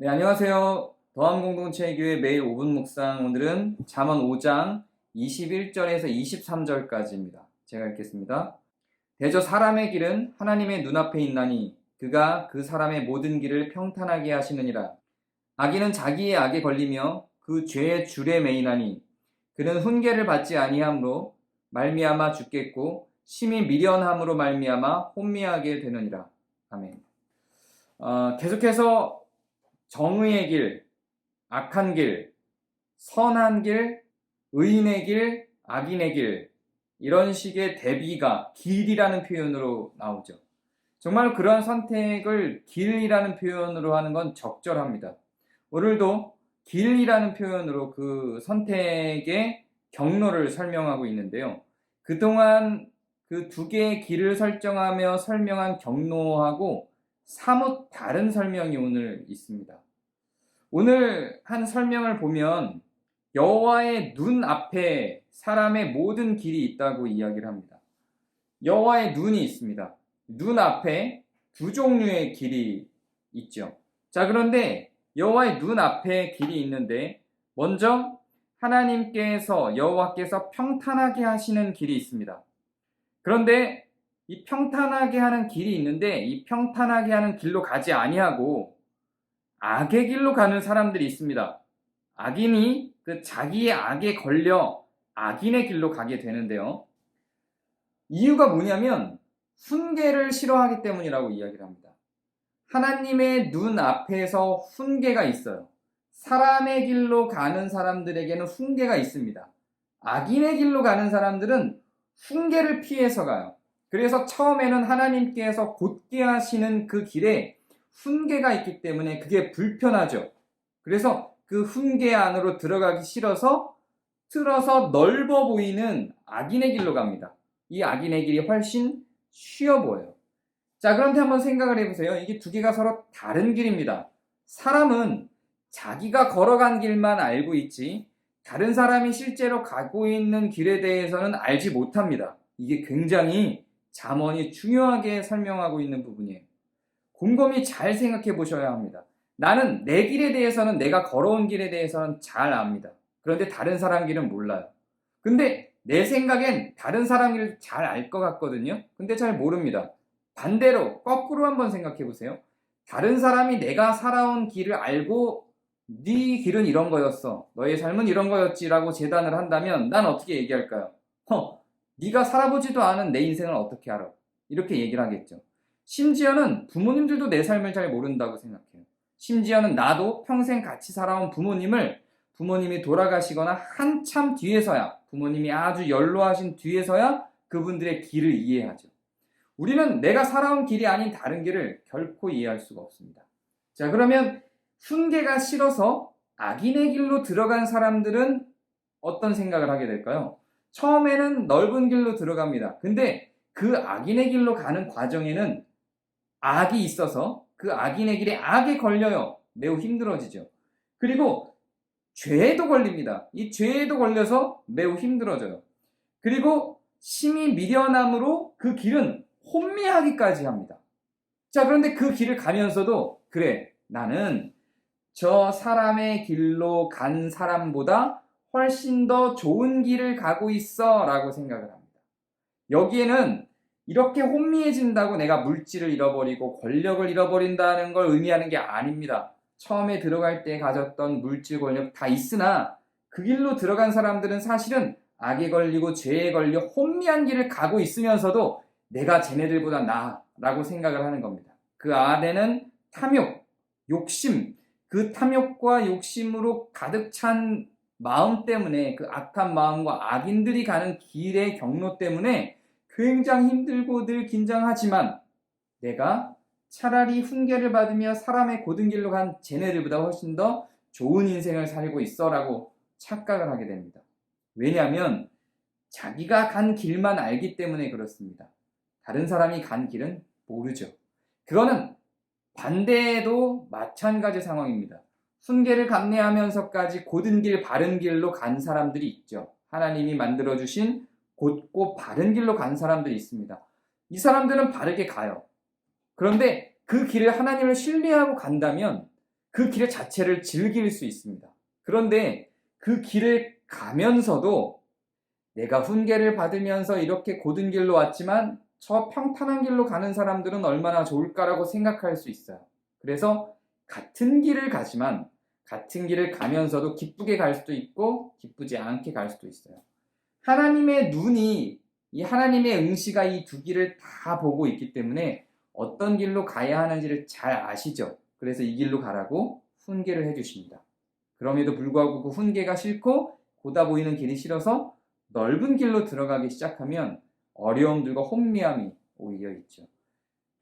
네, 안녕하세요. 더함공동체교회 매일 5분 묵상, 오늘은 잠언 5장 21절에서 23절까지입니다. 제가 읽겠습니다. 대저 사람의 길은 하나님의 눈앞에 있나니 그가 그 사람의 모든 길을 평탄하게 하시느니라. 악인은 자기의 악에 걸리며 그 죄의 줄에 매이나니 그는 훈계를 받지 아니함으로 말미암아 죽겠고 심히 미련함으로 말미암아 혼미하게 되느니라. 아멘. 계속해서 정의의 길, 악한 길, 선한 길, 의인의 길, 악인의 길, 이런 식의 대비가 길이라는 표현으로 나오죠. 정말 그런 선택을 길이라는 표현으로 하는 건 적절합니다. 오늘도 길이라는 표현으로 그 선택의 경로를 설명하고 있는데요. 그동안 그 두 개의 길을 설정하며 설명한 경로하고 사뭇 다른 설명이 오늘 있습니다. 오늘 한 설명을 보면 여호와의 눈 앞에 사람의 모든 길이 있다고 이야기를 합니다. 여호와의 눈이 있습니다. 눈 앞에 두 종류의 길이 있죠. 자, 그런데 여호와의 눈 앞에 길이 있는데 먼저 여호와께서 평탄하게 하시는 길이 있습니다. 그런데 이 평탄하게 하는 길이 있는데 이 평탄하게 하는 길로 가지 아니하고 악의 길로 가는 사람들이 있습니다. 악인이 그 자기의 악에 걸려 악인의 길로 가게 되는데요. 이유가 뭐냐면 훈계를 싫어하기 때문이라고 이야기를 합니다. 하나님의 눈 앞에서 훈계가 있어요. 사람의 길로 가는 사람들에게는 훈계가 있습니다. 악인의 길로 가는 사람들은 훈계를 피해서 가요. 그래서 처음에는 하나님께서 곧게 하시는 그 길에 훈계가 있기 때문에 그게 불편하죠. 그래서 그 훈계 안으로 들어가기 싫어서 틀어서 넓어 보이는 악인의 길로 갑니다. 이 악인의 길이 훨씬 쉬워 보여요. 자, 그런데 한번 생각을 해보세요. 이게 두 개가 서로 다른 길입니다. 사람은 자기가 걸어간 길만 알고 있지 다른 사람이 실제로 가고 있는 길에 대해서는 알지 못합니다. 이게 굉장히 잠언이 중요하게 설명하고 있는 부분이에요. 곰곰이 잘 생각해 보셔야 합니다. 나는 내 길에 대해서는, 내가 걸어온 길에 대해서는 잘 압니다. 그런데 다른 사람 길은 몰라요. 근데 내 생각엔 다른 사람 길을 잘 알 것 같거든요. 근데 잘 모릅니다. 반대로 거꾸로 한번 생각해 보세요. 다른 사람이 내가 살아온 길을 알고 네 길은 이런 거였어, 너의 삶은 이런 거였지라고 재단을 한다면 난 어떻게 얘기할까요? 네가 살아보지도 않은 내 인생을 어떻게 알아? 이렇게 얘기를 하겠죠. 심지어는 부모님들도 내 삶을 잘 모른다고 생각해요. 심지어는 나도 평생 같이 살아온 부모님이 돌아가시거나 한참 뒤에서야, 부모님이 아주 연로하신 뒤에서야 그분들의 길을 이해하죠. 우리는 내가 살아온 길이 아닌 다른 길을 결코 이해할 수가 없습니다. 자, 그러면 훈계가 싫어서 악인의 길로 들어간 사람들은 어떤 생각을 하게 될까요? 처음에는 넓은 길로 들어갑니다. 근데 그 악인의 길로 가는 과정에는 악이 있어서 그 악인의 길에 악에 걸려요. 매우 힘들어지죠. 그리고 죄에도 걸립니다. 이 죄에도 걸려서 매우 힘들어져요. 그리고 심히 미련함으로 그 길은 혼미하기까지 합니다. 자, 그런데 그 길을 가면서도 그래, 나는 저 사람의 길로 간 사람보다 훨씬 더 좋은 길을 가고 있어 라고 생각을 합니다. 여기에는 이렇게 혼미해진다고 내가 물질을 잃어버리고 권력을 잃어버린다는 걸 의미하는 게 아닙니다. 처음에 들어갈 때 가졌던 물질, 권력 다 있으나 그 길로 들어간 사람들은 사실은 악에 걸리고 죄에 걸려 혼미한 길을 가고 있으면서도 내가 쟤네들보다 나아 라고 생각을 하는 겁니다. 그 안에는 탐욕, 욕심, 그 탐욕과 욕심으로 가득 찬 마음 때문에, 그 악한 마음과 악인들이 가는 길의 경로 때문에 굉장히 힘들고 늘 긴장하지만 내가 차라리 훈계를 받으며 사람의 고든 길로 간 쟤네들보다 훨씬 더 좋은 인생을 살고 있어 라고 착각을 하게 됩니다. 왜냐하면 자기가 간 길만 알기 때문에 그렇습니다. 다른 사람이 간 길은 모르죠. 그거는 반대에도 마찬가지 상황입니다. 훈계를 감내하면서까지 고든 길, 바른 길로 간 사람들이 있죠. 하나님이 만들어주신 곧고 바른 길로 간 사람들이 있습니다. 이 사람들은 바르게 가요. 그런데 그 길을 하나님을 신뢰하고 간다면 그 길 자체를 즐길 수 있습니다. 그런데 그 길을 가면서도 내가 훈계를 받으면서 이렇게 고든 길로 왔지만 저 평탄한 길로 가는 사람들은 얼마나 좋을까라고 생각할 수 있어요. 그래서 같은 길을 가지만 같은 길을 가면서도 기쁘게 갈 수도 있고 기쁘지 않게 갈 수도 있어요. 하나님의 눈이, 이 하나님의 응시가 이 두 길을 다 보고 있기 때문에 어떤 길로 가야 하는지를 잘 아시죠. 그래서 이 길로 가라고 훈계를 해주십니다. 그럼에도 불구하고 그 훈계가 싫고 고다 보이는 길이 싫어서 넓은 길로 들어가기 시작하면 어려움들과 혼미함이 오히려 있죠.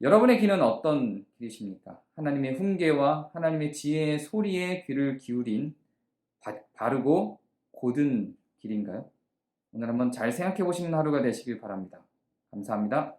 여러분의 길은 어떤 길이십니까? 하나님의 훈계와 하나님의 지혜의 소리에 귀를 기울인 바르고 곧은 길인가요? 오늘 한번 잘 생각해 보시는 하루가 되시길 바랍니다. 감사합니다.